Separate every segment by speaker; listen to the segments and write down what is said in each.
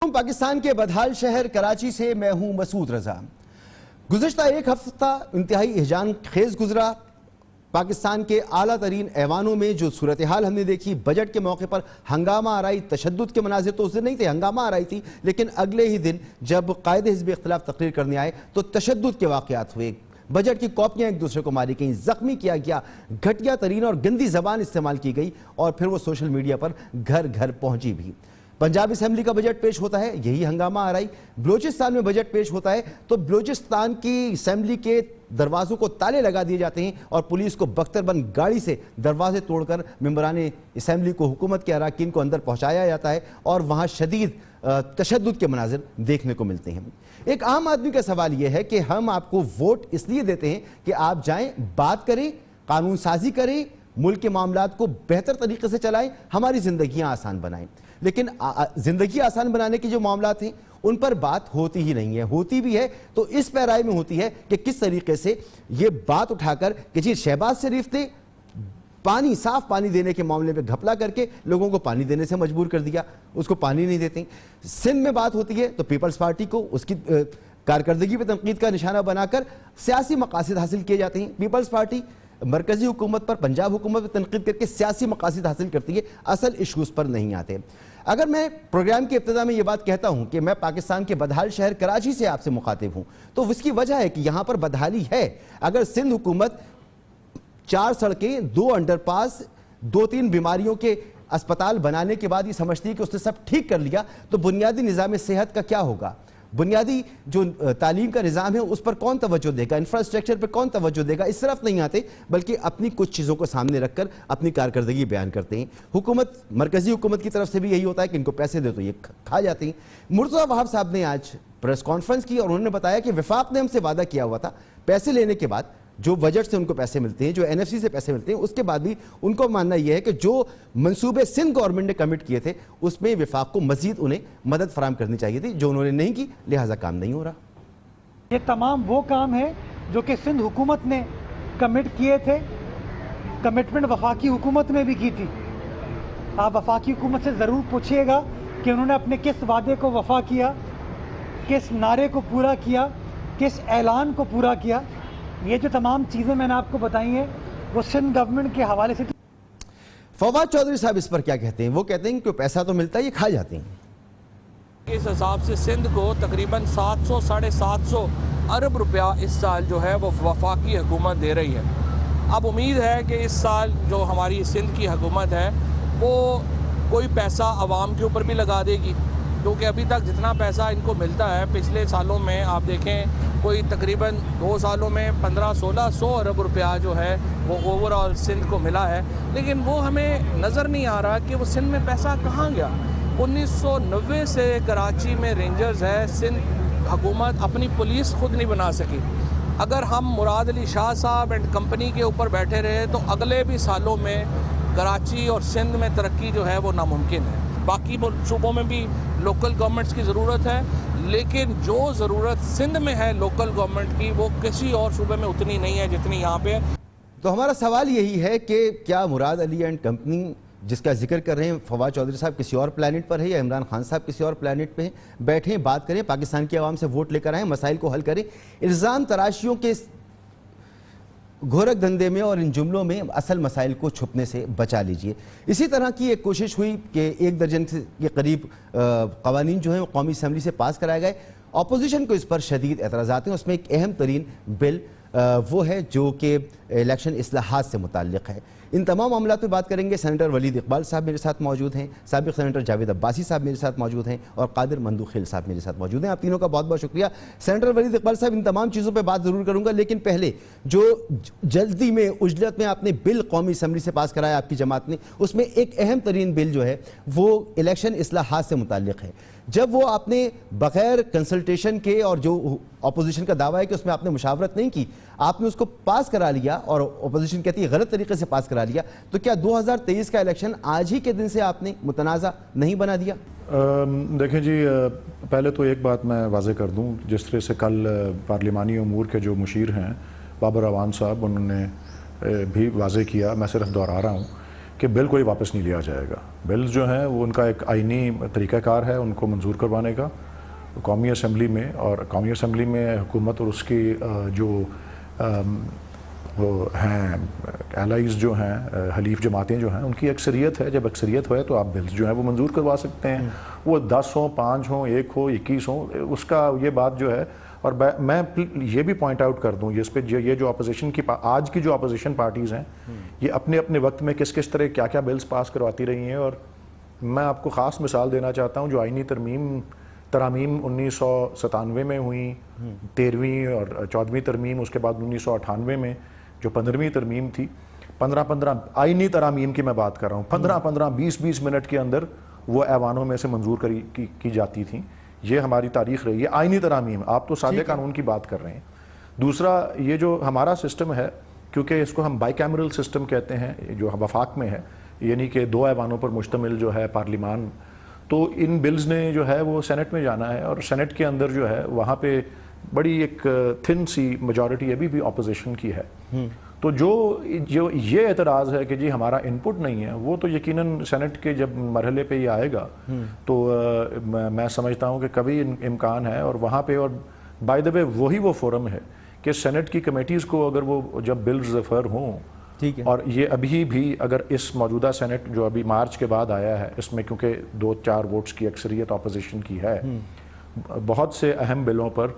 Speaker 1: پاکستان کے بدحال شہر کراچی سے میں ہوں مسعود رضا۔ گزشتہ ایک ہفتہ انتہائی ہیجان خیز گزرا۔ پاکستان کے اعلیٰ ترین ایوانوں میں جو صورتحال ہم نے دیکھی، بجٹ کے موقع پر ہنگامہ آرائی، تشدد کے مناظر تو اس دن نہیں تھے، ہنگامہ آرائی تھی، لیکن اگلے ہی دن جب قائد حزب اختلاف تقریر کرنے آئے تو تشدد کے واقعات ہوئے، بجٹ کی کاپیاں ایک دوسرے کو ماری گئیں، زخمی کیا گیا، گھٹیا ترین اور گندی زبان استعمال کی گئی اور پھر وہ سوشل میڈیا پر گھر گھر پہنچی بھی۔ پنجاب اسمبلی کا بجٹ پیش ہوتا ہے، یہی ہنگامہ آرائی۔ بلوچستان میں بجٹ پیش ہوتا ہے تو بلوچستان کی اسمبلی کے دروازوں کو تالے لگا دیے جاتے ہیں اور پولیس کو بختر بند گاڑی سے دروازے توڑ کر ممبران اسمبلی کو، حکومت کے اراکین کو اندر پہنچایا جاتا ہے اور وہاں شدید تشدد کے مناظر دیکھنے کو ملتے ہیں۔ ایک عام آدمی کا سوال یہ ہے کہ ہم آپ کو ووٹ اس لیے دیتے ہیں کہ آپ جائیں، بات کریں، قانون سازی کریں، ملک کے معاملات کو بہتر طریقے سے چلائیں، ہماری زندگیاں آسان بنائیں، لیکن زندگی آسان بنانے کے جو معاملات ہیں ان پر بات ہوتی ہی نہیں ہے، ہوتی بھی ہے تو اس پیرائے میں ہوتی ہے کہ کس طریقے سے یہ بات اٹھا کر کہ جی شہباز شریف نے پانی، صاف پانی دینے کے معاملے میں گھپلا کر کے لوگوں کو پانی دینے سے مجبور کر دیا، اس کو پانی نہیں دیتے۔ سندھ میں بات ہوتی ہے تو پیپلز پارٹی کو اس کی کارکردگی پہ تنقید کا نشانہ بنا کر سیاسی مقاصد حاصل کیے جاتے ہیں۔ پیپلز پارٹی مرکزی حکومت پر، پنجاب حکومت پر تنقید کر کے سیاسی مقاصد حاصل کرتی ہے، اصل ایشوز پر نہیں آتے۔ اگر میں پروگرام کی ابتدا میں یہ بات کہتا ہوں کہ میں پاکستان کے بدحال شہر کراچی سے آپ سے مخاطب ہوں تو اس کی وجہ ہے کہ یہاں پر بدحالی ہے۔ اگر سندھ حکومت 4 سڑکیں، 2 انڈر پاس، 2-3 بیماریوں کے اسپتال بنانے کے بعد یہ سمجھتی ہے کہ اس نے سب ٹھیک کر لیا تو بنیادی نظام صحت کا کیا ہوگا؟ بنیادی جو تعلیم کا نظام ہے اس پر کون توجہ دے گا؟ انفراسٹرکچر پر کون توجہ دے گا؟ اس طرف نہیں آتے بلکہ اپنی کچھ چیزوں کو سامنے رکھ کر اپنی کارکردگی بیان کرتے ہیں۔ حکومت، مرکزی حکومت کی طرف سے بھی یہی ہوتا ہے کہ ان کو پیسے دے تو یہ کھا جاتے ہیں۔ مرتضیٰ وہاب صاحب نے آج پریس کانفرنس کی اور انہوں نے بتایا کہ وفاق نے ہم سے وعدہ کیا ہوا تھا، پیسے لینے کے بعد جو بجٹ سے ان کو پیسے ملتے ہیں، جو NFC سے پیسے ملتے ہیں، اس کے بعد بھی ان کو ماننا یہ ہے کہ جو منصوبے سندھ گورنمنٹ نے کمٹ کیے تھے اس میں وفاق کو مزید انہیں مدد فراہم کرنی چاہیے تھی، جو انہوں نے نہیں کی، لہٰذا کام نہیں ہو رہا۔
Speaker 2: یہ تمام وہ کام ہے جو کہ سندھ حکومت نے کمٹ کیے تھے، کمٹمنٹ وفاقی حکومت میں بھی کی تھی۔ آپ وفاقی حکومت سے ضرور پوچھئے گا کہ انہوں نے اپنے کس وعدے کو وفا کیا، کس نعرے کو پورا کیا، کس اعلان کو پورا کیا۔ یہ جو تمام چیزیں میں نے آپ کو بتائی ہیں وہ سندھ گورنمنٹ کے حوالے سے۔
Speaker 1: فواد چودھری صاحب اس پر کیا کہتے ہیں؟ وہ کہتے ہیں کہ پیسہ تو ملتا ہے، یہ کھا جاتے ہیں۔
Speaker 3: اس حساب سے سندھ کو تقریباً 700-750 ارب روپیہ اس سال جو ہے وہ وفاقی حکومت دے رہی ہے۔ اب امید ہے کہ اس سال جو ہماری سندھ کی حکومت ہے وہ کوئی پیسہ عوام کے اوپر بھی لگا دے گی، کیونکہ ابھی تک جتنا پیسہ ان کو ملتا ہے پچھلے سالوں میں آپ دیکھیں کوئی تقریباً 2 سالوں میں 1500-1600 ارب روپیہ جو ہے وہ اوور آل سندھ کو ملا ہے، لیکن وہ ہمیں نظر نہیں آ رہا کہ وہ سندھ میں پیسہ کہاں گیا۔ 1990 سے کراچی میں رینجرز ہے، سندھ حکومت اپنی پولیس خود نہیں بنا سکی۔ اگر ہم مراد علی شاہ صاحب اینڈ کمپنی کے اوپر بیٹھے رہے تو اگلے بھی سالوں میں کراچی اور سندھ میں ترقی جو ہے وہ ناممکن ہے۔ باقی صوبوں میں بھی لوکل گورنمنٹس کی ضرورت ہے، لیکن جو ضرورت سندھ میں ہے لوکل گورنمنٹ کی وہ کسی اور صوبے میں اتنی نہیں ہے جتنی یہاں پہ ہے۔
Speaker 1: تو ہمارا سوال یہی ہے کہ کیا مراد علی اینڈ کمپنی جس کا ذکر کر رہے ہیں فواد چودھری صاحب کسی اور پلانٹ پر ہے یا عمران خان صاحب کسی اور پلانٹ پہ ہیں؟ بیٹھیں، بات کریں، پاکستان کی عوام سے ووٹ لے کر آئیں، مسائل کو حل کریں، الزام تراشیوں کے گھورک دھندے میں اور ان جملوں میں اصل مسائل کو چھپنے سے بچا لیجئے۔ اسی طرح کی ایک کوشش ہوئی کہ 1 درجن کے قریب قوانین جو ہیں وہ قومی اسمبلی سے پاس کرائے گئے۔ اپوزیشن کو اس پر شدید اعتراضات ہیں، اس میں ایک اہم ترین بل وہ ہے جو کہ الیکشن اصلاحات سے متعلق ہے۔ ان تمام معاملات پہ بات کریں گے۔ سینیٹر ولید اقبال صاحب میرے ساتھ موجود ہیں، سابق سینیٹر جاوید عباسی صاحب میرے ساتھ موجود ہیں اور قادر مندوخیل صاحب میرے ساتھ موجود ہیں۔ آپ تینوں کا بہت بہت شکریہ۔ سینیٹر ولید اقبال صاحب، ان تمام چیزوں پہ بات ضرور کروں گا، لیکن پہلے جو جلدی میں عجلت میں آپ نے بل قومی اسمبلی سے پاس کرایا آپ کی جماعت نے، اس میں ایک اہم ترین بل جو ہے وہ الیکشن اصلاحات سے متعلق ہے۔ جب وہ آپ نے بغیر کنسلٹیشن کے، اور جو اپوزیشن کا دعویٰ ہے کہ اس میں آپ نے مشاورت نہیں کی، آپ نے اس کو پاس کرا لیا اور اپوزیشن کہتی ہے غلط طریقے سے پاس کرا لیا، تو کیا 2023 کا الیکشن آج ہی کے دن سے آپ نے متنازع نہیں بنا دیا؟
Speaker 4: دیکھیں جی، پہلے تو ایک بات میں واضح کر دوں، جس طرح سے کل پارلیمانی امور کے جو مشیر ہیں بابر اعوان صاحب، انہوں نے بھی واضح کیا، میں صرف دہرا رہا ہوں کہ بل کوئی واپس نہیں لیا جائے گا. بلز جو ہیں وہ ان کا ایک آئینی طریقہ کار ہے ان کو منظور کروانے کا قومی اسمبلی میں, اور قومی اسمبلی میں حکومت اور اس کی جو وہ ہیں الائز جو ہیں, حلیف جماعتیں جو ہیں, ان کی اکثریت ہے. جب اکثریت ہوئے تو آپ بلز جو ہیں وہ منظور کروا سکتے ہیں, وہ 10 ہوں, 5 ہوں, 1 ہو, 21 ہوں, اس کا یہ بات جو ہے. اور میں یہ بھی پوائنٹ آؤٹ کر دوں اس پہ, یہ جو اپوزیشن کی آج کی جو اپوزیشن پارٹیز ہیں یہ اپنے اپنے وقت میں کس طرح کیا کیا بلز پاس کرواتی رہی ہیں. اور میں آپ کو خاص مثال دینا چاہتا ہوں, جو آئینی ترامیم 1997 میں ہوئیں, 13ویں اور 14ویں ترمیم, اس کے بعد 1998 میں جو 15ویں ترمیم تھی, 15 آئینی ترامیم کی میں بات کر رہا ہوں, 15 20 منٹ کے اندر وہ ایوانوں میں سے منظور کی جاتی تھیں. یہ ہماری تاریخ رہی ہے آئینی ترامیم. آپ تو سادہ قانون کی بات کر رہے ہیں. دوسرا, یہ جو ہمارا سسٹم ہے, کیونکہ اس کو ہم بائی کیمرل سسٹم کہتے ہیں جو وفاق میں ہے, یعنی کہ 2 ایوانوں پر مشتمل جو ہے پارلیمان, تو ان بلز نے جو ہے وہ سینٹ میں جانا ہے, اور سینٹ کے اندر جو ہے وہاں پہ بڑی ایک تھن سی میجورٹی ابھی بھی اپوزیشن کی ہے. تو جو یہ اعتراض ہے کہ جی ہمارا انپٹ نہیں ہے, وہ تو یقیناً سینٹ کے جب مرحلے پہ یہ آئے گا تو میں سمجھتا ہوں کہ کبھی امکان ہے. اور وہاں پہ, اور بائی دا وے وہی وہ فورم ہے کہ سینٹ کی کمیٹیز کو اگر وہ جب بلز ریفر ہوں, اور یہ ابھی بھی اگر اس موجودہ سینٹ جو ابھی مارچ کے بعد آیا ہے, اس میں کیونکہ 2-4 ووٹس کی اکثریت اپوزیشن کی ہے, بہت سے اہم بلوں پر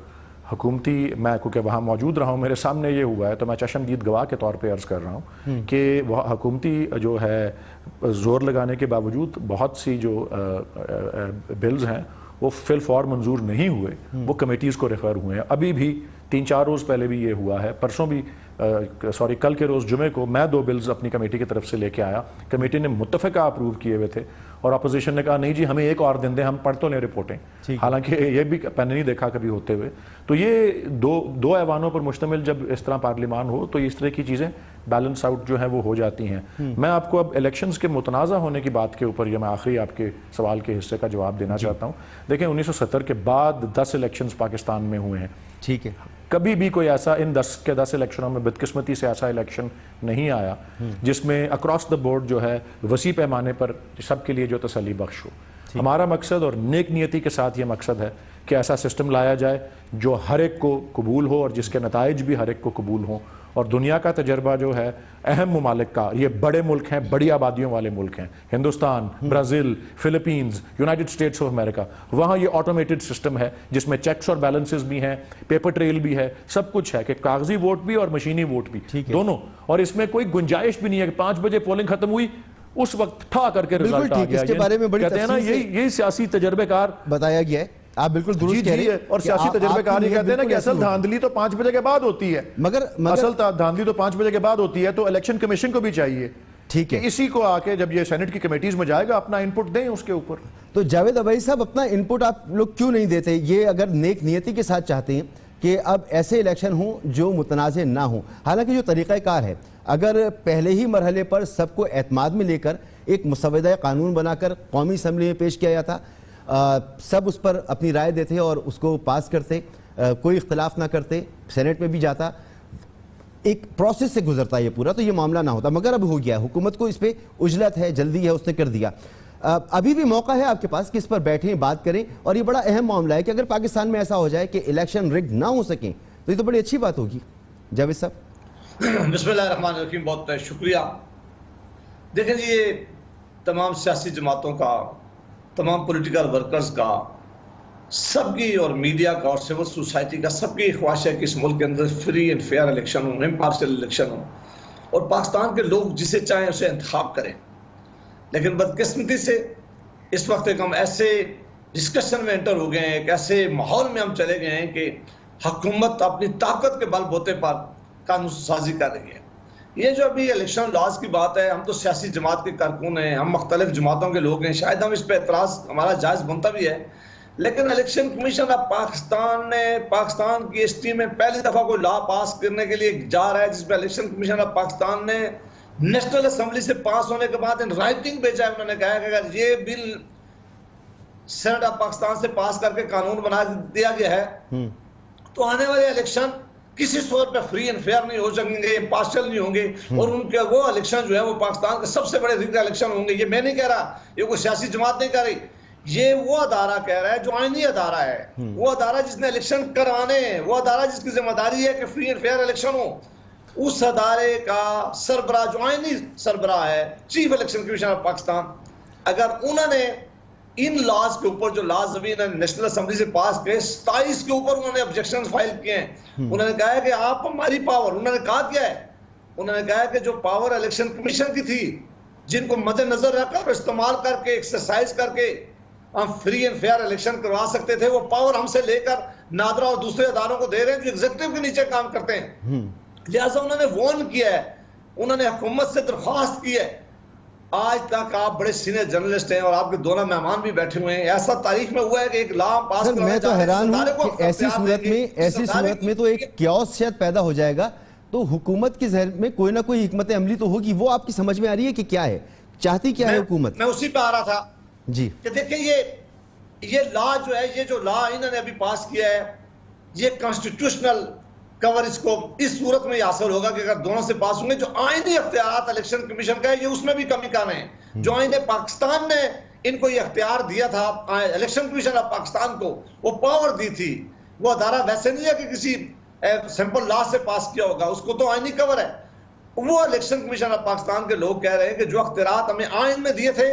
Speaker 4: حکومتی, میں کیونکہ وہاں موجود رہا ہوں, میرے سامنے یہ ہوا ہے, تو میں چشمدید گواہ کے طور پہ عرض کر رہا ہوں کہ وہ حکومتی جو ہے زور لگانے کے باوجود بہت سی جو بلز ہیں وہ فی الفور منظور نہیں ہوئے, وہ کمیٹیز کو ریفر ہوئے ہیں. ابھی بھی 3-4 روز پہلے بھی یہ ہوا ہے, پرسوں بھی کل کے روز جمعے کو میں 2 بلز اپنی کمیٹی کی طرف سے لے کے آیا. کمیٹی نے متفقہ اپروو کیے ہوئے تھے, اور اپوزیشن نے کہا نہیں جی ہمیں ایک اور دن دیں, ہم پڑھ تو لیں رپورٹیں, حالانکہ یہ بھی میں نے نہیں دیکھا کبھی ہوتے ہوئے. تو یہ 2 ایوانوں پر مشتمل جب اس طرح پارلیمان ہو تو اس طرح کی چیزیں بیلنس آؤٹ جو ہیں وہ ہو جاتی ہیں. میں آپ کو اب الیکشنز کے متنازع ہونے کی بات کے اوپر, یہ میں آخری آپ کے سوال کے حصے کا جواب دینا چاہتا ہوں. دیکھیں 1970 کے بعد 10 الیکشنز پاکستان میں ہوئے ہیں.
Speaker 1: ٹھیک ہے,
Speaker 4: کبھی بھی کوئی ایسا ان 10 الیکشنوں میں بدقسمتی سے ایسا الیکشن نہیں آیا جس میں اکراس دا بورڈ جو ہے وسیع پیمانے پر سب کے لیے جو تسلی بخش ہو. ہمارا مقصد, اور نیک نیتی کے ساتھ یہ مقصد ہے, کہ ایسا سسٹم لایا جائے جو ہر ایک کو قبول ہو, اور جس کے نتائج بھی ہر ایک کو قبول ہوں. اور دنیا کا تجربہ جو ہے اہم ممالک کا, یہ بڑے ملک ہیں, بڑی آبادیوں والے ملک ہیں, Hindustan, Brazil, Philippines, United States of America, وہاں یہ آٹومیٹڈ سسٹم ہے جس میں چیکس اور بیلنسز بھی ہیں, پیپر ٹریل بھی ہے, سب کچھ ہے, کہ کاغذی ووٹ بھی اور مشینی ووٹ بھی دونوں. اور اس میں کوئی گنجائش بھی نہیں ہے کہ 5 بجے پولنگ ختم ہوئی اس وقت ٹھا کر کے رزلٹ آ گیا.
Speaker 1: اس کے بارے میں بڑی
Speaker 4: کہتے ہیں نا یہی سیاسی تجربے کار
Speaker 1: بتایا گیا ہے. آپ بالکل درست کہہ رہے ہیں,
Speaker 4: اور سیاسی تجربے کار یہ کہتے ہیں نا کہ اصل دھاندلی تو 5 بجے کے بعد ہوتی ہے,
Speaker 1: مگر
Speaker 4: اصل دھاندلی تو 5 بجے کے بعد ہوتی ہے. تو الیکشن کمیشن کو بھی چاہیے
Speaker 1: ٹھیک ہے
Speaker 4: اسی کو آ کے جب یہ سینٹ کی کمیٹیز میں جائے گا اپنا انپٹ دیں اس کے اوپر.
Speaker 1: تو جاوید ابائی صاحب, اپنا انپٹ آپ لوگ کیوں نہیں دیتے؟ یہ اگر نیک نیتی کے ساتھ چاہتے ہیں کہ اب ایسے الیکشن ہوں جو متنازع نہ ہوں, حالانکہ جو طریقہ کار ہے اگر پہلے ہی مرحلے پر سب کو اعتماد میں لے کر ایک مسودہ قانون بنا کر قومی اسمبلی میں پیش کیا جاتا, سب اس پر اپنی رائے دیتے اور اس کو پاس کرتے, کوئی اختلاف نہ کرتے, سینٹ میں بھی جاتا, ایک پروسیس سے گزرتا یہ پورا, تو یہ معاملہ نہ ہوتا. مگر اب ہو گیا, حکومت کو اس پہ عجلت ہے, جلدی ہے, اس نے کر دیا. ابھی بھی موقع ہے آپ کے پاس کہ اس پر بیٹھیں, بات کریں. اور یہ بڑا اہم معاملہ ہے کہ اگر پاکستان میں ایسا ہو جائے کہ الیکشن رگڈ نہ ہو سکیں تو یہ تو بڑی اچھی بات ہوگی. جاوید صاحب.
Speaker 5: بسم اللہ الرحمن الرحیم, بہت شکریہ. دیکھیں جی, یہ تمام سیاسی جماعتوں کا, تمام پولیٹیکل ورکرز کا, سب کی, اور میڈیا کا, اور سول سوسائٹی کا, سب کی خواہش ہے کہ اس ملک کے اندر فری اینڈ فیئر الیکشن ہوں, امپارشل الیکشن ہوں, اور پاکستان کے لوگ جسے چاہیں اسے انتخاب کریں. لیکن بدقسمتی سے اس وقت ایک ہم ایسے ڈسکشن میں انٹر ہو گئے ہیں, ایک ایسے ماحول میں ہم چلے گئے ہیں کہ حکومت اپنی طاقت کے بل بوتے پر قانون سازی کر رہی ہے. یہ جو ابھی الیکشن لاز کی بات ہے, ہم تو سیاسی جماعت کے کارکن ہیں, ہم مختلف جماعتوں کے لوگ ہیں, شاید ہم اس پہ اعتراض ہمارا جائز بنتا بھی ہے, لیکن الیکشن کمیشن اب پاکستان کی ہسٹری میں پہلی دفعہ کوئی لا پاس کرنے کے لیے جا رہا ہے جس پہ الیکشن کمیشن اب پاکستان نے نیشنل اسمبلی سے پاس ہونے کے بعد ان رائٹنگ بھیجا ہے. انہوں نے کہا کہ اگر یہ بل سینٹ آف پاکستان سے پاس کر کے قانون بنا دیا گیا ہے تو آنے والے الیکشن کسی صورت پہ فری اینڈ فیئر نہیں ہو سکیں گے, امپارشل نہیں ہوں گے, اور ان کے وہ الیکشن جو ہے وہ پاکستان کے سب سے بڑے ریگل الیکشن ہوں گے. یہ میں نہیں کہہ رہا, یہ کوئی سیاسی جماعت نہیں کہہ رہی, یہ وہ ادارہ کہہ رہا ہے جو آئینی ادارہ ہے, وہ ادارہ جس نے الیکشن کروانے ہیں, وہ ادارہ جس کی ذمہ داری ہے کہ فری اینڈ فیئر الیکشن ہو. اس ادارے کا سربراہ جو آئینی سربراہ ہے, chief election commissioner of Pakistan, اگر انہوں نے ان لاز کے اوپر جو لاز ابھی نیشنل اسمبلی سے پاس کے 27 کے اوپر انہوں نے آبجیکشن فائل کیے ہیں, انہوں نے کہا ہے کہ آپ ہماری پاور, انہوں نے کہا کیا ہے, انہوں نے کہا ہے کہ جو پاور الیکشن کمیشن کی تھی, جن کو مد نظر رکھ کر استعمال کر کے ایکسرسائز کر کے ہم فری اینڈ فیئر الیکشن کروا سکتے تھے, وہ پاور ہم سے لے کر نادرا اور دوسرے اداروں کو دے رہے ہیں جو ایگزیکٹو کے نیچے کام کرتے ہیں. لہٰذا انہوں نے وارن کیا ہے, انہوں نے حکومت سے درخواست کی ہے. آج تک آپ بڑے سینئر جرنلسٹ ہیں اور آپ کے دونوں مہمان بھی بیٹھے ہوئے ہیں, ایسا تاریخ میں ہوا ہے کہ ایک لا پاس
Speaker 1: سر میں تو حیران ہوں کہ ایسی صورت میں تو ایک کیوس شاید پیدا ہو جائے گا, تو حکومت کے ذہن میں کوئی نہ کوئی حکمت عملی تو ہوگی, وہ آپ کی سمجھ میں آ رہی ہے کہ کیا ہے, چاہتی کیا ہے حکومت؟
Speaker 5: میں اسی پہ آ رہا تھا
Speaker 1: جی,
Speaker 5: کہ دیکھیں یہ لا جو ہے, یہ جو لا انہوں نے ابھی پاس کیا ہے, یہ کانسٹیٹیوشنل کور اس کو اس صورت میں حاصل ہوگا کہ اگر دونوں سے پاس ہوں گے. جو آئینی اختیارات الیکشن کمیشن کا ہے, یہ اس میں بھی کمی کر رہے ہیں. جو آئین پاکستان نے ان کو یہ اختیار دیا تھا, الیکشن کمیشن آف پاکستان کو وہ پاور دی تھی, وہ ادارہ ویسے نہیں ہے کہ کسی سمپل لا سے پاس کیا ہوگا, اس کو تو آئینی کور ہے. وہ الیکشن کمیشن آف پاکستان کے لوگ کہہ رہے ہیں کہ جو اختیارات ہمیں آئین میں دیے تھے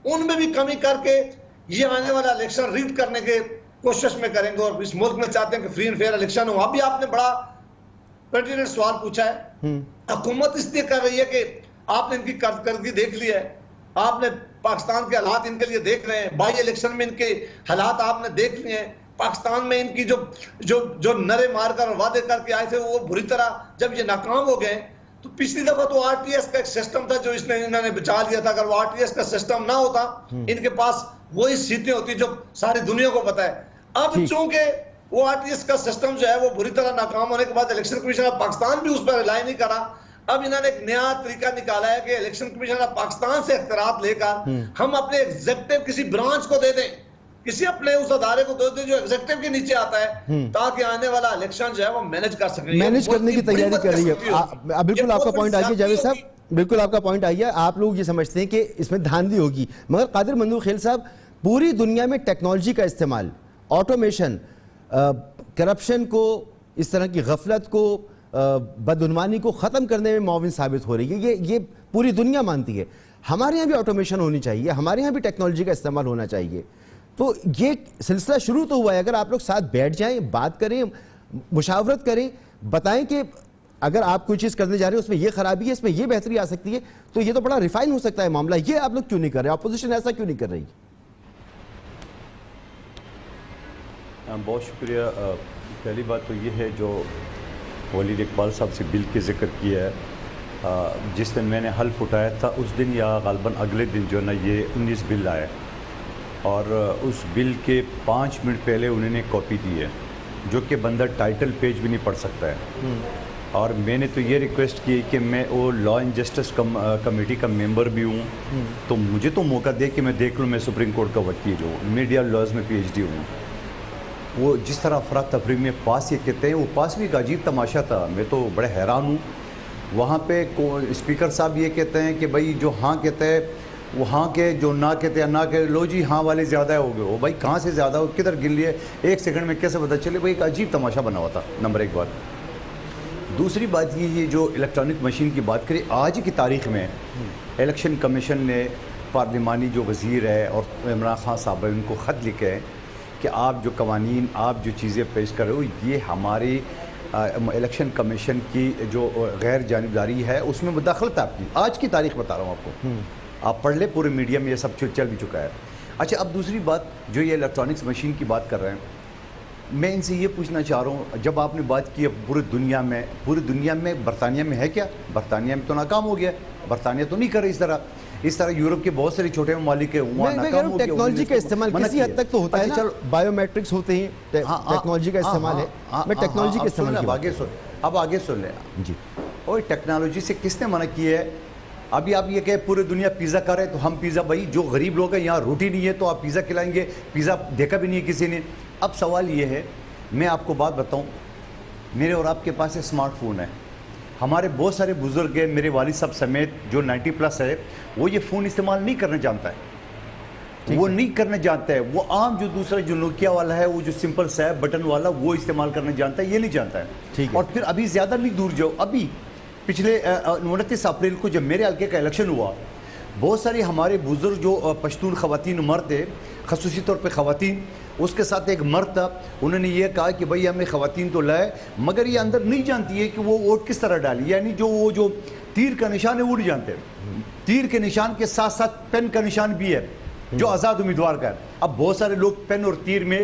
Speaker 5: ان میں بھی کمی کر کے یہ آنے والا الیکشن ریڈ کرنے کے کوشش میں کریں گے, اور اس ملک میں چاہتے ہیں کہ فری اینڈ فیئر الیکشن ہو. ابھی آپ نے بڑا پرٹیننٹ سوال پوچھا ہے. حکومت اس لیے کر رہی ہے کہ آپ نے ان کی کارکردگی دیکھ لی ہے, آپ نے پاکستان کے حالات ان کے لیے دیکھ رہے ہیں, بائی الیکشن میں ان کے حالات آپ نے دیکھ لیے ہیں. پاکستان میں ان کی جو نعرے مار کر اور وعدے کر کے آئے تھے وہ بری طرح جب یہ ناکام ہو گئے, تو پچھلی دفعہ تو آر ٹی ایس کا ایک سسٹم تھا جو انہوں نے بچا لیا تھا. اگر وہ آر ٹی ایس کا سسٹم نہ ہوتا, ان کے پاس وہی سیٹیں ہوتی جو ساری دنیا کو پتا ہے. اب چونکہ وہ آر ٹی ایس کا سسٹم جو ہے وہ بری طرح ناکام ہونے کے بعد الیکشن کمیشن آف پاکستان بھی اس پر ریلائی نہیں کرا. اب انہوں نے ایک نیا طریقہ نکالا ہے کہ الیکشن کمیشن آف پاکستان سے اختیارات لے کر ہم اپنے ایگزیکٹو کسی برانچ کو دے دیں, کسی اپنے اس ادارے کو دے دیں جو ایگزیکٹو کے نیچے آتا ہے, تاکہ آنے والا الیکشن جو ہے وہ مینج کر سکیں.
Speaker 1: مینج کرنے کی تیاری کر رہی ہے. بالکل آپ کا پوائنٹ آ گیا جاوید صاحب, بالکل آپ کا پوائنٹ آ گیا. آپ لوگ یہ سمجھتے ہیں کہ اس میں دھاندلی ہوگی, مگر قادر مندوق خیل صاحب, پوری دنیا میں ٹیکنالوجی کا استعمال, آٹومیشن, کرپشن کو, اس طرح کی غفلت کو, بدعنوانی کو ختم کرنے میں معاون ثابت ہو رہی ہے. یہ پوری دنیا مانتی ہے. ہمارے یہاں بھی آٹومیشن ہونی چاہیے, ہمارے یہاں بھی ٹیکنالوجی کا استعمال ہونا چاہیے. تو یہ سلسلہ شروع تو ہوا ہے, اگر آپ لوگ ساتھ بیٹھ جائیں, بات کریں, مشاورت کریں, بتائیں کہ اگر آپ کوئی چیز کرنے جا رہے ہیں اس میں یہ خرابی ہے, اس میں یہ بہتری آ سکتی ہے, تو یہ تو بڑا ریفائن ہو سکتا ہے معاملہ. یہ آپ لوگ کیوں نہیں کر رہے, اپوزیشن ایسا کیوں نہیں کر رہی؟
Speaker 6: بہت شکریہ. پہلی بات تو یہ ہے جو ولید اقبال صاحب سے بل کی ذکر کیا ہے, جس دن میں نے حلف اٹھایا تھا اس دن یا غالباً اگلے دن جو ہے نا یہ 19 بل آئے, اور اس بل کے 5 منٹ پہلے انہوں نے کاپی دی ہے, جو کہ بندہ ٹائٹل پیج بھی نہیں پڑھ سکتا ہے. اور میں نے تو یہ ریکویسٹ کی کہ میں وہ لا اینڈ جسٹس کمیٹی کا ممبر بھی ہوں, تو مجھے تو موقع دے کہ میں دیکھ لوں. میں سپریم کورٹ کا وکیل ہوں, میڈیا لاز میں پی ایچ ڈی ہوں. وہ جس طرح افراتفری میں پاس یہ کہتے ہیں, وہ پاس بھی ایک عجیب تماشا تھا. میں تو بڑے حیران ہوں. وہاں پہ اسپیکر صاحب یہ کہتے ہیں کہ بھائی جو ہاں کہتے ہیں وہ ہاں کے, جو نہ کہتے ہیں نہ کہ لو جی ہاں والے زیادہ ہو گئے. وہ بھائی کہاں سے زیادہ ہو, کدھر گن لیے, 1 سیکنڈ میں کیسے پتہ چلے؟ بھائی ایک عجیب تماشا بنا ہوا تھا, نمبر 1 بات. دوسری بات یہ جو الیکٹرانک مشین کی بات کریں, آج کی تاریخ میں الیکشن کمیشن نے پارلیمانی جو وزیر ہے اور عمران خان صاحب ان کو خط لکھے ہیں کہ آپ جو قوانین, آپ جو چیزیں پیش کر رہے ہو, یہ ہماری الیکشن کمیشن کی جو غیر جانبداری ہے اس میں مداخلت ہے آپ کی. آج کی تاریخ بتا رہا ہوں آپ کو, آپ پڑھ لیں, پورے میڈیا میں یہ سب چل بھی چکا ہے. اچھا, اب دوسری بات جو یہ الیکٹرانکس مشین کی بات کر رہے ہیں, میں ان سے یہ پوچھنا چاہ رہا ہوں, جب آپ نے بات کی پوری دنیا میں برطانیہ میں ہے کیا؟ برطانیہ میں تو ناکام ہو گیا. برطانیہ تو نہیں کر رہے اس طرح یورپ کے بہت سارے چھوٹے ممالک ہیں وہاں ناکام ہو گیا.
Speaker 1: ٹیکنالوجی کا استعمال کسی حد تک تو ہوتا ہے نا, بائیو میٹرکس ہوتے ہیں, ٹیکنالوجی کا استعمال ہے. میں ٹیکنالوجی کے استعمال
Speaker 6: اب آگے سن لیں جی. اور ٹیکنالوجی سے کس نے منع کیا ہے؟ ابھی آپ یہ کہ پورے دنیا پیزا کر رہے ہیں, تو ہم پیزا, بھائی جو غریب لوگ ہیں یہاں روٹی نہیں ہے تو آپ پیزا کھلائیں گے؟ پیزا دیکھا بھی نہیں ہے کسی نے. اب سوال یہ ہے, میں آپ کو بات بتاؤں, میرے اور آپ کے پاس اسمارٹ فون ہے. ہمارے بہت سارے بزرگ ہیں, میرے والد صاحب سمیت جو 90+ ہے, وہ یہ فون استعمال نہیں کرنا جانتا ہے, وہ نہیں کرنا جانتا ہے. وہ عام جو دوسرا جو نوکیا والا ہے, وہ جو سمپل سا ہے بٹن والا, وہ استعمال کرنا جانتا ہے, یہ نہیں جانتا ہے. اور پھر ابھی زیادہ نہیں دور جاؤ, ابھی پچھلے 29 اپریل کو جب میرے حلقے کا الیکشن ہوا, بہت ساری ہمارے بزرگ جو پشتون خواتین مرد تھے, خصوصی طور پہ خواتین, اس کے ساتھ ایک مرد تھا, انہوں نے یہ کہا کہ بھئی ہمیں خواتین تو لائے, مگر یہ اندر نہیں جانتی ہے کہ وہ ووٹ کس طرح ڈالی. یعنی جو تیر کا نشان ہے وہ نہیں جانتے. تیر کے نشان کے ساتھ ساتھ پین کا نشان بھی ہے جو آزاد امیدوار کا ہے. اب بہت سارے لوگ پین اور تیر میں,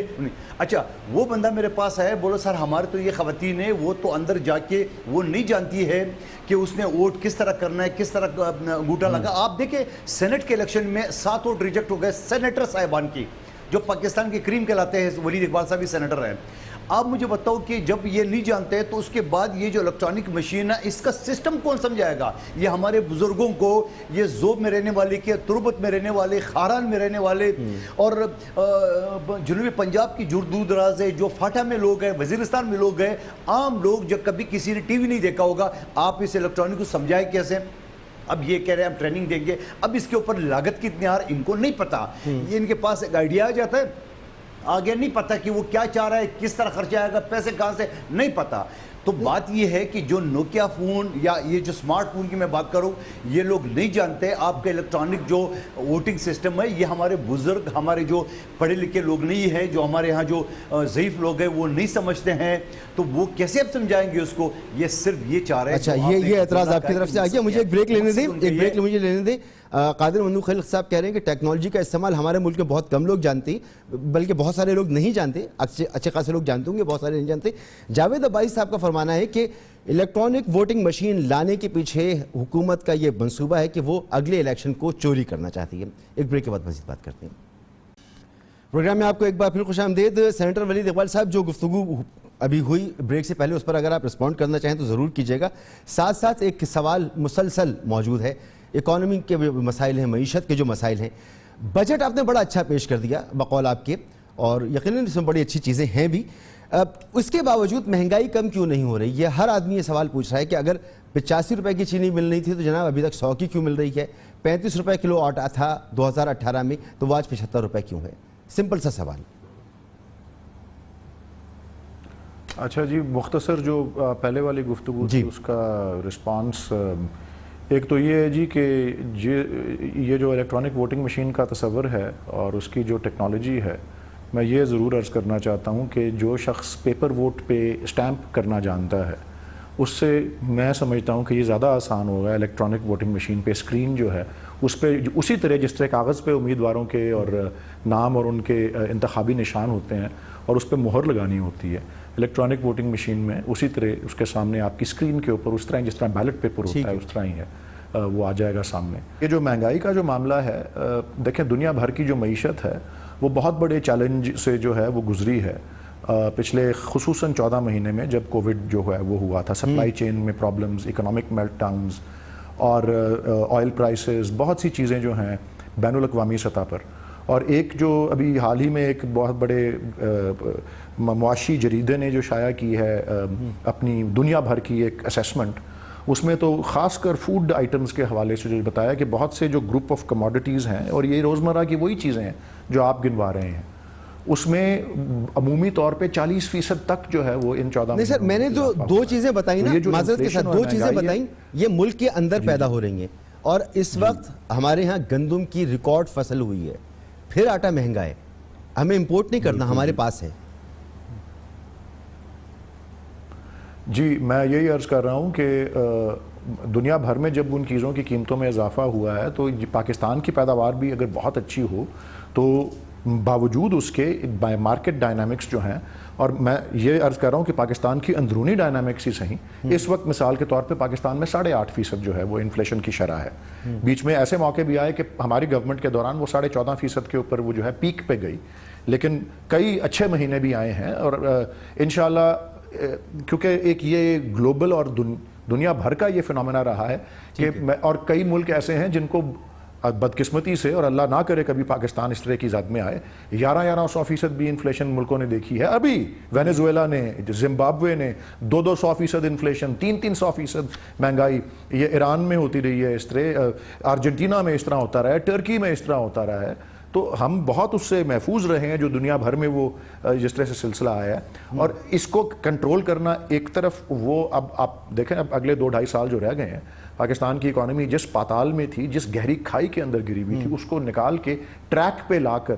Speaker 6: اچھا وہ بندہ میرے پاس آیا, بولو سر ہمارے تو یہ خواتین ہے, وہ تو اندر جا کے وہ نہیں جانتی ہے کہ اس نے ووٹ کس طرح کرنا ہے, کس طرح انگوٹھا لگا. آپ دیکھیں سینٹ کے الیکشن میں 7 ووٹ ریجیکٹ ہو گئے سینیٹر صاحبان کی, جو پاکستان کے کریم کہلاتے ہیں. ولید اقبال صاحب بھی سینیٹر ہیں. آپ مجھے بتاؤ کہ جب یہ نہیں جانتے تو اس کے بعد یہ جو الیکٹرانک مشین ہے, اس کا سسٹم کون سمجھائے گا؟ یہ ہمارے بزرگوں کو, یہ ذوب میں رہنے والے, کے تربت میں رہنے والے, خاران میں رہنے والے, اور جنوبی پنجاب کی دور دراز ہے, جو فاٹا میں لوگ ہیں, وزیرستان میں لوگ ہیں, عام لوگ جب کبھی کسی نے ٹی وی نہیں دیکھا ہوگا, آپ اس الیکٹرانک کو سمجھائے کیسے؟ اب یہ کہہ رہے ہیں ہم ٹریننگ دیں گے, اب اس کے اوپر لاگت کتنی آ رہی ہے ان کو نہیں پتا. یہ ان کے پاس ایک آئیڈیا آ جاتا ہے, آگے نہیں پتا کہ وہ کیا چاہ رہا ہے, کس طرح خرچہ آئے گا, پیسے کہاں سے, نہیں پتا. تو بات یہ ہے کہ جو نوکیا فون یا یہ جو سمارٹ فون کی میں بات کروں, یہ لوگ نہیں جانتے. آپ کا الیکٹرانک جو ووٹنگ سسٹم ہے, یہ ہمارے بزرگ, ہمارے جو پڑھے لکھے لوگ نہیں ہیں, جو ہمارے ہاں جو ضعیف لوگ ہیں, وہ نہیں سمجھتے ہیں. تو وہ کیسے اب سمجھائیں گے اس کو؟ یہ صرف یہ چاہ رہے ہیں.
Speaker 1: اچھا, یہ اعتراض آپ کی طرف سے آ گیا. مجھے ایک بریک لینے دیں, ایک بریک مجھے لینے دیں. قادر ممدوح خلیق صاحب کہہ رہے ہیں کہ ٹیکنالوجی کا استعمال ہمارے ملک میں بہت کم لوگ جانتے ہیں, بلکہ بہت سارے لوگ نہیں جانتے, اچھے خاصے لوگ جانتے ہوں گے, بہت سارے نہیں جانتے. جاوید عباسی صاحب کا فرمانا ہے کہ الیکٹرانک ووٹنگ مشین لانے کے پیچھے حکومت کا یہ منصوبہ ہے کہ وہ اگلے الیکشن کو چوری کرنا چاہتی ہے. ایک بریک کے بعد مزید بات کرتے ہیں. پروگرام میں آپ کو ایک بار پھر خوش آمدید. سینیٹر ولید اقبال صاحب, جو گفتگو ابھی ہوئی بریک سے پہلے, اس پر اگر آپ رسپونڈ کرنا چاہیں تو ضرور کیجیے گا. ساتھ ساتھ ایک سوال مسلسل موجود ہے, اکانومی کے مسائل ہیں, معیشت کے جو مسائل ہیں. بجٹ آپ نے بڑا اچھا پیش کر دیا بقول آپ کے, اور یقیناً اس میں بڑی اچھی چیزیں ہیں بھی. اس کے باوجود مہنگائی کم کیوں نہیں ہو رہی؟ یہ ہر آدمی یہ سوال پوچھ رہا ہے کہ اگر 85 روپے کی چینی مل رہی تھی تو جناب ابھی تک 100 کی کیوں مل رہی ہے؟ 35 روپے کلو آٹا تھا 2018 میں, تو وہ آج 75 روپے کیوں ہے؟ سمپل سا سوال.
Speaker 4: اچھا جی, مختصر جو پہلے والی گفتگو تھی اس کا رسپانس ایک تو یہ ہے جی کہ یہ جو الیکٹرانک ووٹنگ مشین کا تصور ہے اور اس کی جو ٹیکنالوجی ہے, میں یہ ضرور عرض کرنا چاہتا ہوں کہ جو شخص پیپر ووٹ پہ اسٹیمپ کرنا جانتا ہے, اس سے میں سمجھتا ہوں کہ یہ زیادہ آسان ہوگا الیکٹرانک ووٹنگ مشین پہ اسکرین جو ہے اس پہ اسی طرح جس طرح کاغذ پہ امیدواروں کے اور نام اور ان کے انتخابی نشان ہوتے ہیں اور اس پہ مہر لگانی ہوتی ہے, الیکٹرانک ووٹنگ مشین میں اسی طرح اس کے سامنے آپ کی اسکرین کے اوپر اس طرح جس طرح بیلٹ پیپر ہوتا ہے اس طرح ہی ہے, وہ آ جائے گا سامنے. یہ جو مہنگائی کا جو معاملہ ہے, دیکھیں دنیا بھر کی جو معیشت ہے وہ بہت بڑے چیلنج سے جو ہے وہ گزری ہے پچھلے خصوصاً 14 مہینے میں, جب کووڈ جو ہے وہ ہوا تھا. سپلائی چین میں پرابلمز, اکنامک میلٹ ڈاؤنز, اور آئل پرائسز, بہت سی چیزیں جو ہیں بین الاقوامی سطح پر. اور ایک جو ابھی حال ہی میں ایک بہت بڑے معاشی جریدے نے جو شائع کی ہے اپنی دنیا بھر کی ایک اسیسمنٹ, اس میں تو خاص کر فوڈ آئٹمز کے حوالے سے جو بتایا کہ بہت سے جو گروپ آف کموڈیٹیز ہیں, اور یہ روزمرہ کی وہی چیزیں ہیں جو آپ گنوا رہے ہیں, اس میں عمومی طور پہ 40% تک جو ہے وہ ان 14
Speaker 1: نہیں سر, میں نے جو دو چیزیں بتائی نا, معذرت کے ساتھ 2 چیزیں بتائیں, یہ ملک کے اندر پیدا ہو رہی ہیں, اور اس وقت ہمارے ہاں گندم کی ریکارڈ فصل ہوئی ہے, پھر آٹا مہنگا ہے, ہمیں امپورٹ نہیں کرنا, ہمارے پاس ہے.
Speaker 4: جی, میں یہی عرض کر رہا ہوں کہ دنیا بھر میں جب ان چیزوں کی قیمتوں میں اضافہ ہوا ہے تو پاکستان کی پیداوار بھی اگر بہت اچھی ہو تو باوجود اس کے مارکیٹ ڈائنامکس جو ہیں, اور میں یہ عرض کر رہا ہوں کہ پاکستان کی اندرونی ڈائنامکس ہی صحیح, اس وقت مثال کے طور پہ پاکستان میں 8.5% جو ہے وہ انفلیشن کی شرح ہے. بیچ میں ایسے موقع بھی آئے کہ ہماری گورنمنٹ کے دوران وہ 14.5% کے اوپر وہ جو ہے پیک پہ گئی, لیکن کئی اچھے مہینے بھی آئے ہیں, اور انشاءاللہ کیونکہ ایک یہ گلوبل اور دنیا بھر کا یہ فنومینا رہا ہے کہ اور کئی ملک ایسے ہیں جن کو بدقسمتی سے، اور اللہ نہ کرے کبھی پاکستان اس طرح کی زد میں آئے، 1100% بھی انفلیشن ملکوں نے دیکھی ہے. ابھی وینیزویلا نے، زمبابوے نے 200% انفلیشن، 300% مہنگائی. یہ ایران میں ہوتی رہی ہے اس طرح، ارجنٹینا میں اس طرح ہوتا رہا ہے، ٹرکی میں اس طرح ہوتا رہا ہے. تو ہم بہت اس سے محفوظ رہے ہیں جو دنیا بھر میں وہ جس طرح سے سلسلہ آیا ہے. اور اس کو کنٹرول کرنا ایک طرف، وہ اب آپ دیکھیں اب اگلے 2-2.5 سال جو رہ گئے ہیں، پاکستان کی اکانومی جس پاتال میں تھی، جس گہری کھائی کے اندر گری ہوئی تھی، اس کو نکال کے ٹریک پہ لا کر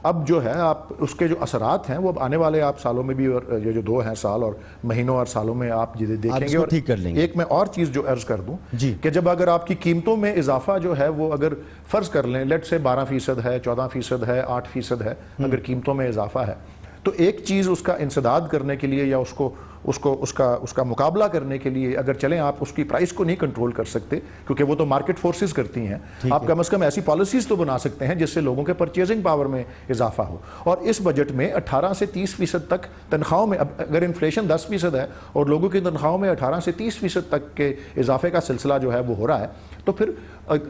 Speaker 4: اب جو ہے آپ اس کے جو اثرات ہیں وہ اب آنے والے آپ سالوں میں بھی، اور یہ جو 2 ہیں سال اور مہینوں اور سالوں میں آپ دیکھیں گے. اور
Speaker 1: ٹھیک کر لیں گے.
Speaker 4: ایک میں اور چیز جو عرض کر دوں کہ جب اگر آپ کی قیمتوں میں اضافہ جو ہے وہ اگر فرض کر لیں لیٹ سے 12% ہے، 14% ہے، 8% ہے، اگر قیمتوں میں اضافہ ہے، تو ایک چیز اس کا انسداد کرنے کے لیے یا اس کا مقابلہ کرنے کے لیے اگر چلیں آپ اس کی پرائس کو نہیں کنٹرول کر سکتے کیونکہ وہ تو مارکیٹ فورسز کرتی ہیں، آپ کم از کم ایسی پالیسیز تو بنا سکتے ہیں جس سے لوگوں کے پرچیزنگ پاور میں اضافہ ہو. اور اس بجٹ میں 18 سے 30% تک تنخواہوں میں، اب اگر انفلیشن 10% ہے اور لوگوں کی تنخواہوں میں 18 سے 30% تک کے اضافے کا سلسلہ جو ہے وہ ہو رہا ہے، تو پھر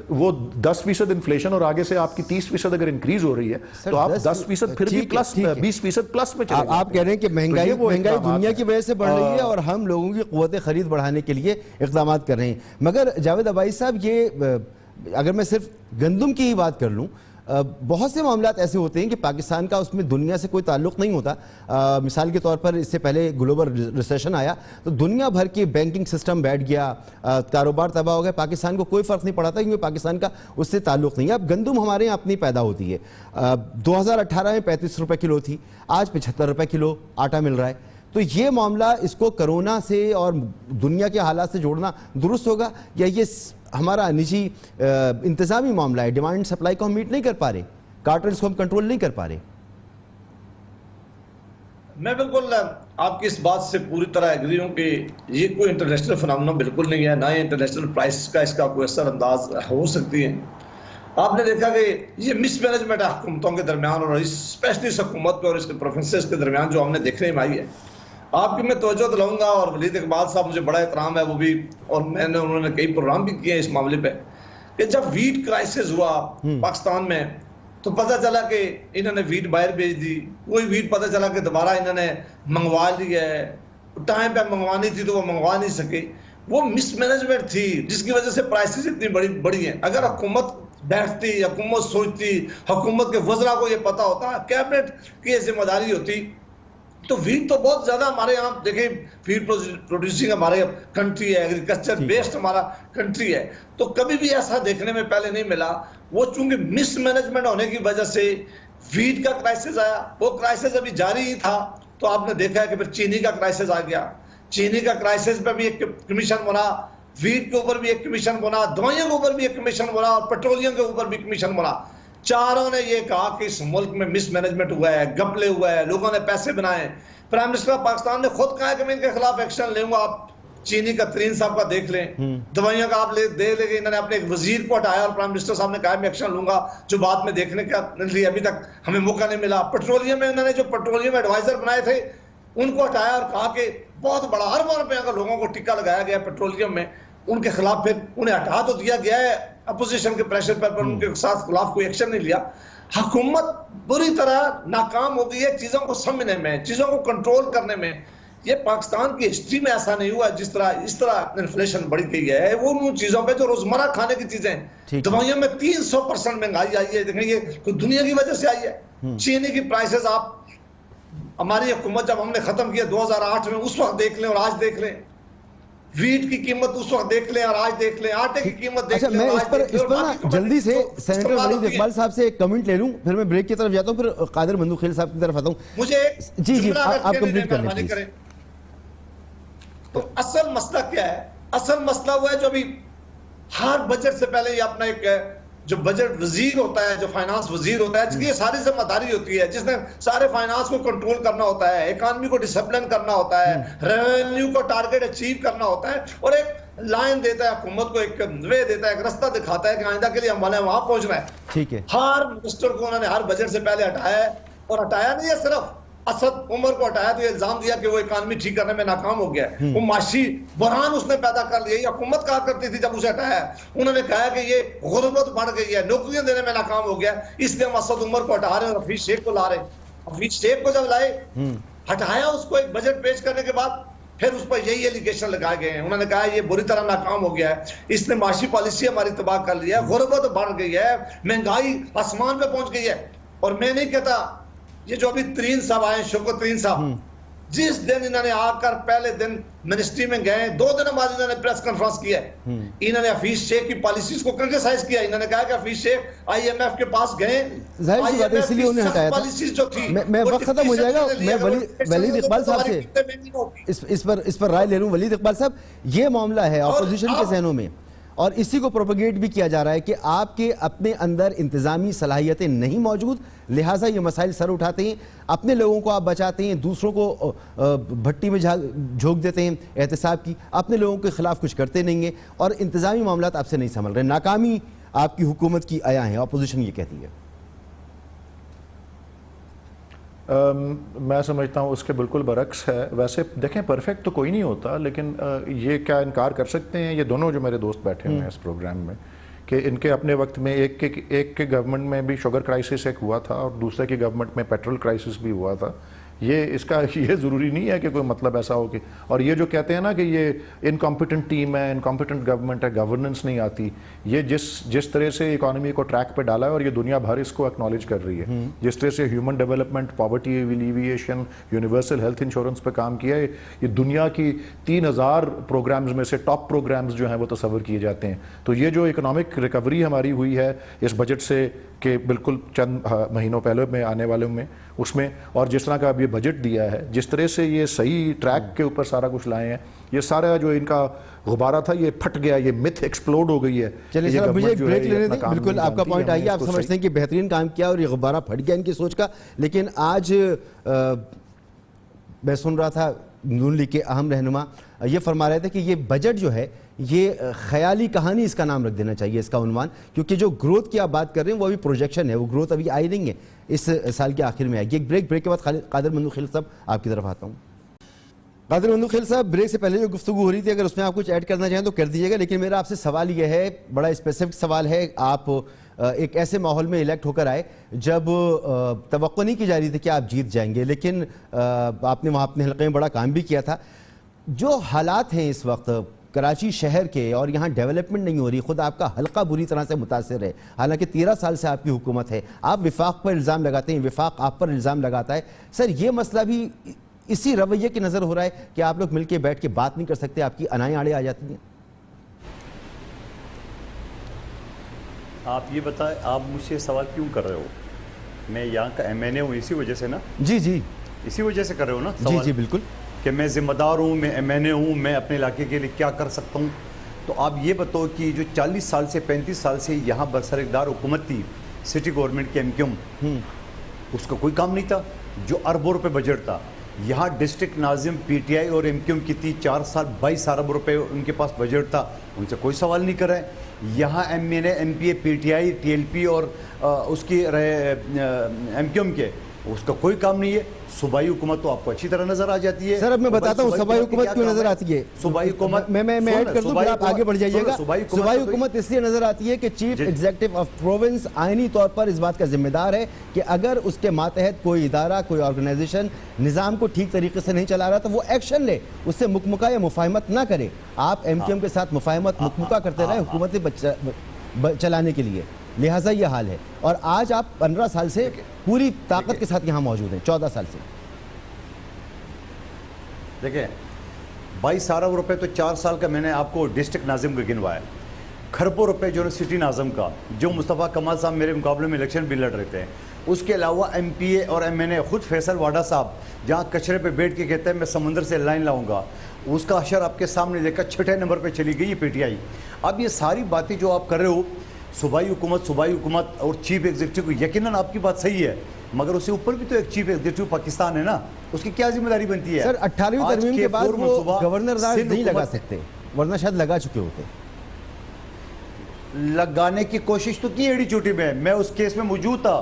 Speaker 4: وہ 10% انفلیشن اور آگے سے آپ کی 30% اگر انکریز ہو رہی ہے تو آپ 10% پھر بھی پلس 20% پلس میں چلے جاتے ہیں.
Speaker 1: آپ کہہ رہے ہیں کہ مہنگائی دنیا کی وجہ سے بڑھ رہی ہے اور ہم لوگوں کی قوت خرید بڑھانے کے لیے اقدامات کر رہے ہیں. مگر جاوید عباسی صاحب، یہ اگر میں صرف گندم کی ہی بات کر لوں، بہت سے معاملات ایسے ہوتے ہیں کہ پاکستان کا اس میں دنیا سے کوئی تعلق نہیں ہوتا. مثال کے طور پر اس سے پہلے گلوبل ریسیشن آیا تو دنیا بھر کے بینکنگ سسٹم بیٹھ گیا، کاروبار تباہ ہو گیا، پاکستان کو کوئی فرق نہیں پڑا تھا کیونکہ پاکستان کا اس سے تعلق نہیں ہے. اب گندم ہمارے یہاں اپنی پیدا ہوتی ہے، 2018 میں 35 روپے کلو تھی، آج 75 روپے کلو آٹا مل رہا ہے. تو یہ معاملہ اس کو کرونا سے اور دنیا کے حالات سے جوڑنا درست ہوگا یا یہ ہمارا نجی انتظامی معاملہ ہے؟ ڈیمانڈ سپلائی کو ہم میٹ نہیں کر پا رہے، کارٹلز کو ہم کنٹرول نہیں کر پا رہے.
Speaker 5: میں بالکل آپ کی اس بات سے پوری طرح ایگری ہوں کہ یہ کوئی انٹرنیشنل فنامنا بالکل نہیں ہے، نہ ہی انٹرنیشنل پرائس کا اس کا کوئی اثر انداز ہو سکتی ہے. آپ نے دیکھا کہ یہ مس مینجمنٹ حکومتوں کے درمیان اور اسپیشلی اس حکومت پہ اور اس کے پروفینسز کے درمیان جو ہم نے دیکھنے میں آئی ہے. آپ کی میں توجہ دلاؤں گا، اور ولید اقبال صاحب مجھے بڑا احترام ہے وہ بھی، اور انہوں نے کئی پروگرام بھی کیے ہیں اس معاملے پہ، کہ جب ویٹ کرائسس ہوا پاکستان میں تو پتہ چلا کہ انہوں نے ویٹ باہر بھیج دی، وہی ویٹ پتہ چلا کہ دوبارہ انہوں نے منگوا لی ہے، ٹائم پہ منگوانی تھی تو وہ منگوا نہیں سکے. وہ مس مینجمنٹ تھی جس کی وجہ سے پرائسز اتنی بڑی ہیں. اگر حکومت بیٹھتی، حکومت سوچتی، حکومت کے وزراء کو یہ پتہ ہوتا، کیبنٹ کی یہ ذمہ داری ہوتی، تو ویٹ تو بہت زیادہ ہمارے یہاں دیکھیں، فیڈ پروڈیوسنگ ہمارے کنٹری ہے، ایگریکلچر بیسڈ ہمارا کنٹری ہے، تو کبھی بھی ایسا دیکھنے میں پہلے نہیں ملا. وہ چونکہ مس مینجمنٹ ہونے کی وجہ سے ویٹ کا کرائسس آیا، وہ کرائسس ابھی جاری ہی تھا. تو آپ نے دیکھا ہے کہ پھر چینی کا کرائسس آ گیا، چینی کا کرائسس پہ بھی ایک کمیشن بنا، ویٹ کے اوپر بھی ایک کمیشن بنا، دوائیوں کے اوپر بھی ایک کمیشن بنا، اور پیٹرولیم کے اوپر بھی کمیشن بنا. چاروں نے یہ کہا کہ اس ملک میں مس مینجمنٹ ہوا ہے، گپلے ہوا ہے، لوگوں نے پیسے بنائے. پرائم منسٹر پاکستان نے خود کہا کہ میں ان کے خلاف ایکشن لوں گا. آپ چینی کا ترین صاحب کا دیکھ لیں، دوائیوں کا آپ دے لیں گے، انہوں نے اپنے ایک وزیر کو ہٹایا اور پرائم منسٹر صاحب نے کہا میں ایکشن لوں گا، جو بعد میں دیکھنے کا لیے ابھی تک ہمیں موقع نہیں ملا. پیٹرولیم میں انہوں نے جو پیٹرولیم ایڈوائزر بنائے تھے ان کو ہٹایا اور کہا کہ بہت بڑا اربوں روپے کا لوگوں کو ٹکا لگایا گیا پیٹرولیم میں، ان کے خلاف پھر انہیں ہٹا تو دیا گیا ہے اپوزیشن کے پریشر پر ان کے ساتھ خلاف کوئی ایکشن نہیں لیا. حکومت بری طرح ناکام ہو گئی ہے چیزوں کو سمجھنے میں، چیزوں کو کنٹرول کرنے میں. یہ پاکستان کی ہسٹری میں ایسا نہیں ہوا اس طرح انفلیشن بڑھ گئی ہے. وہ ان چیزوں پہ جو روزمرہ کھانے کی چیزیں، دوائیوں میں 300% مہنگائی آئی ہے. دیکھیں یہ کوئی دنیا کی وجہ سے آئی ہے. چینی کی پرائسز آپ ہماری حکومت جب ہم نے ختم کیا 2008 میں، اس وقت دیکھ لیں اور آج دیکھ لیں. ویٹ کی قیمت اس وقت دیکھ لیں اور آج دیکھ لیں، آٹے کی قیمت دیکھ لیں.
Speaker 1: میں اس پر نا جلدی سے سینیٹر ولید اقبال صاحب سے ایک کمنٹ لے لوں، پھر میں بریک کی طرف جاتا ہوں، پھر قادر مندوخیل صاحب کی طرف آتا ہوں.
Speaker 5: مجھے
Speaker 1: جی آپ کمپلیٹ کر لیں پلیز.
Speaker 5: تو اصل مسئلہ کیا ہے؟ اصل مسئلہ وہ ہے جو ابھی ہر بجٹ سے پہلے یہ اپنا ایک جو بجٹ وزیر ہوتا ہے، جو فائنانس وزیر ہوتا ہے، جس کی یہ ساری ذمہ داری ہوتی ہے، جس نے سارے فائنانس کو کنٹرول کرنا ہوتا ہے، اکانومی کو ڈسپلن کرنا ہوتا ہے، ریونیو کو ٹارگٹ اچیو کرنا ہوتا ہے، اور ایک لائن دیتا ہے حکومت کو، ایک وے دیتا ہے، ایک رستہ دکھاتا ہے کہ آئندہ کے لیے ہمیں وہاں پہنچنا ہے.
Speaker 1: ٹھیک ہے.
Speaker 5: ہر منسٹر کو انہوں نے ہر بجٹ سے پہلے ہٹایا ہے، اور ہٹایا نہیں ہے صرف اسد عمر کو ہٹایا تو یہ الزام دیا کہ وہ اکانومی ٹھیک کرنے میں ناکام ہو گیا ہے. وہ معاشی بحران اس نے پیدا کر لیا. یہ حکومت کہا کرتی تھی جب اسے ہٹایا ہے, انہوں نے کہا کہ یہ غربت بڑھ گئی ہے, نوکریاں دینے میں ناکام ہو گیا, اس لیے ہم اسد عمر کو ہٹا رہے ہیں اور حفیظ شیخ کو لا رہے ہیں. حفیظ شیخ کو جب لائے, ہٹایا اس کو ایک بجٹ پیش کرنے کے بعد, پھر اس پر یہی ایلیگیشن لگائے گئے ہیں. انہوں نے کہا یہ بری طرح ناکام ہو گیا ہے, اس نے معاشی پالیسی ہماری تباہ کر لیا ہے, غربت بڑھ گئی ہے, مہنگائی آسمان پہ پہنچ گئی ہے. اور میں نہیں کہتا, یہ جو ابھی ترین صاحب آئے, شوکت ترین صاحب, جس دن انہوں نے آ کر پہلے دن منسٹری میں گئے, 2 دن بعد انہوں نے پریس کانفرنس کیا ہے, انہوں نے حفیظ شیخ کی پالیسیز کو کرٹیسائز کیا. انہوں نے کہا کہ حفیظ شیخ آئی ایم ایف کے پاس گئے,
Speaker 1: ظاہر سی بات ہے اسی لیے انہیں ہٹایا تھا.
Speaker 5: پالیسیز جو تھی
Speaker 1: میں وقت ختم ہو جائے گا, میں ولید اقبال صاحب سے اس پر رائے لے لوں. ولید اقبال صاحب, یہ معاملہ ہے اپوزیشن کے ذہنوں میں, اور اسی کو پروپیگیٹ بھی کیا جا رہا ہے کہ آپ کے اپنے اندر انتظامی صلاحیتیں نہیں موجود, لہٰذا یہ مسائل سر اٹھاتے ہیں, اپنے لوگوں کو آپ بچاتے ہیں, دوسروں کو بھٹی میں جھونک دیتے ہیں احتساب کی, اپنے لوگوں کے خلاف کچھ کرتے نہیں ہیں, اور انتظامی معاملات آپ سے نہیں سنبھل رہے. ناکامی آپ کی حکومت کی آیا ہے, اپوزیشن یہ کہتی ہے.
Speaker 4: میں سمجھتا ہوں اس کے بالکل برعکس ہے. ویسے دیکھیں پرفیکٹ تو کوئی نہیں ہوتا, لیکن یہ کیا انکار کر سکتے ہیں یہ دونوں جو میرے دوست بیٹھے ہوئے ہیں اس پروگرام میں, کہ ان کے اپنے وقت میں ایک کے گورنمنٹ میں بھی شوگر کرائسس ایک ہوا تھا, اور دوسرے کی گورنمنٹ میں پیٹرول کرائسس بھی ہوا تھا. یہ اس کا یہ ضروری نہیں ہے کہ کوئی مطلب ایسا ہو کہ, اور یہ جو کہتے ہیں نا کہ یہ انکمپیٹنٹ ٹیم ہے, انکمپیٹنٹ گورنمنٹ ہے, گورننس نہیں آتی, یہ جس طرح سے اکانومی کو ٹریک پہ ڈالا ہے, اور یہ دنیا بھر اس کو ایکنالج کر رہی ہے, جس طرح سے human development, poverty alleviation, universal health insurance پہ کام کیا ہے, یہ دنیا کی 3000 پروگرامز میں سے ٹاپ پروگرامز جو ہیں وہ تصور کیے جاتے ہیں. تو یہ جو اکنامک ریکوری ہماری ہوئی ہے اس بجٹ سے, کہ بالکل چند مہینوں پہلے میں آنے والوں میں اس میں, اور جس طرح کا اب یہ بجٹ دیا ہے, جس طرح سے یہ صحیح ٹریک کے اوپر سارا کچھ لائے ہیں, یہ سارا جو ان کا غبارہ تھا یہ پھٹ گیا, یہ متھ ایکسپلوڈ ہو گئی ہے.
Speaker 1: چلیے سر مجھے ایک بریک لینے دیں. بالکل آپ کا پوائنٹ آئیے, آپ سمجھتے ہیں کہ بہترین کام کیا اور یہ غبارہ پھٹ گیا ان کی سوچ کا. لیکن آج میں سن رہا تھا نون لیگ کے اہم رہنما یہ فرما رہے تھے کہ یہ بجٹ جو ہے یہ خیالی کہانی اس کا نام رکھ دینا چاہیے, اس کا عنوان, کیونکہ جو گروتھ کی آپ بات کر رہے ہیں وہ ابھی پروجیکشن ہے, وہ گروتھ ابھی آئی نہیں ہے, اس سال کے آخر میں آئے گی. ایک بریک کے بعد قادر مندوخیل صاحب آپ کی طرف آتا ہوں. قادر مندوخیل صاحب, بریک سے پہلے جو گفتگو ہو رہی تھی اگر اس میں آپ کچھ ایڈ کرنا چاہیں تو کر دیجیے گا, لیکن میرا آپ سے سوال یہ ہے, بڑا اسپیسیفک سوال ہے. آپ ایک ایسے ماحول میں الیکٹ ہو کر آئے جب توقع نہیں کی جا رہی تھی کہ آپ جیت جائیں گے, لیکن آپ نے وہاں اپنے حلقے میں بڑا کام بھی کیا تھا. جو حالات ہیں اس وقت کراچی شہر کے, اور یہاں ڈیولپمنٹ نہیں ہو رہی, خود آپ کا حلقہ بری طرح سے متاثر ہے, حالانکہ 13 سال سے آپ کی حکومت ہے, آپ وفاق پر الزام لگاتے ہیں, وفاق آپ پر الزام لگاتا ہے. سر یہ مسئلہ بھی اسی رویے کی نظر ہو رہا ہے کہ آپ لوگ مل کے بیٹھ کے بات نہیں کر سکتے, آپ کی انائیں آڑے آ جاتی ہیں.
Speaker 6: آپ یہ بتائیں, آپ مجھ سے سوال کیوں کر رہے ہو؟ میں یہاں کا ایم این اے ہوں, اسی وجہ سے نا؟
Speaker 1: جی
Speaker 6: اسی وجہ سے کر رہے ہو نا سوال؟
Speaker 1: جی بالکل,
Speaker 6: کہ میں ذمہ دار ہوں, میں ایم این اے ہوں, میں اپنے علاقے کے لیے کیا کر سکتا ہوں. تو آپ یہ بتاؤ کہ جو 40 سال سے 35 سال سے یہاں برسر اقتدار حکومت تھی سٹی گورنمنٹ کے ایم کیو ایم, اس کا کوئی کام نہیں تھا. جو اربوں روپے بجٹ تھا, یہاں ڈسٹرکٹ ناظم پی ٹی آئی اور ایم کیو ایم کی تھی, 4 سال 22 ارب روپے ان کے پاس بجٹ تھا, ان سے کوئی سوال نہیں کر رہا ہے. یہاں M N A, M P A, P T I, T L P اور اس کی ایم کیو ایم کے, اس کا کوئی کام نہیں ہے. صوبائی حکومت تو آپ کو اچھی طرح نظر آ جاتی ہے.
Speaker 1: سر اب میں بتاتا ہوں صوبائی حکومت کیوں نظر آتی ہے.
Speaker 6: صوبائی حکومت
Speaker 1: میں ایڈ کر دوں, پھر آپ آگے بڑھ جائیے گا. صوبائی حکومت اس لیے نظر آتی ہے کہ چیف ایگزیکٹو آف پروونس آئینی طور پر اس بات کا ذمہ دار ہے کہ اگر اس کے ماتحت کوئی ادارہ, کوئی آرگنائزیشن نظام کو ٹھیک طریقے سے نہیں چلا رہا تو وہ ایکشن لے, اس سے مکمکہ یا مفاہمت نہ کرے. آپ ایم کیو ایم کے ساتھ مفاہمت مکمکہ کرتے رہے حکومتیں چلانے کے لیے, لہٰذا یہ حال ہے. اور آج آپ 15 سال سے پوری طاقت کے ساتھ یہاں موجود ہیں, 14 سال سے.
Speaker 6: دیکھیں 22 ارب روپے تو 4 سال کا میں نے آپ کو ڈسٹرکٹ ناظم کا گنوایا, کھربوں روپے جو سٹی ناظم کا, جو مصطفیٰ کمال صاحب میرے مقابلے میں الیکشن بھی لڑ رہے تھے. اس کے علاوہ ایم پی اے اور ایم این اے, خود فیصل واڈا صاحب جہاں کچرے پہ بیٹھ کے کہتے ہیں میں سمندر سے لائن لاؤں گا, اس کا اشر آپ کے سامنے دیکھا 6 نمبر پہ چلی گئی پی ٹی آئی. اب یہ ساری باتیں جو آپ کر رہے ہو, صوبائی حکومت اور چیف ایگزیکٹو کو, یقیناً آپ کی بات صحیح ہے, مگر اس سے اوپر بھی تو ایک چیف ایگزیکٹو پاکستان ہے نا, اس کی کیا ذمہ داری بنتی ہے؟
Speaker 1: سر 18ویں ترمیم کے بعد وہ گورنر راج نہیں لگا سکتے, ورنہ شاید لگا چکے ہوتے.
Speaker 6: لگانے کی کوشش تو کی ایڑی چوٹی میں اس کیس میں موجود تھا,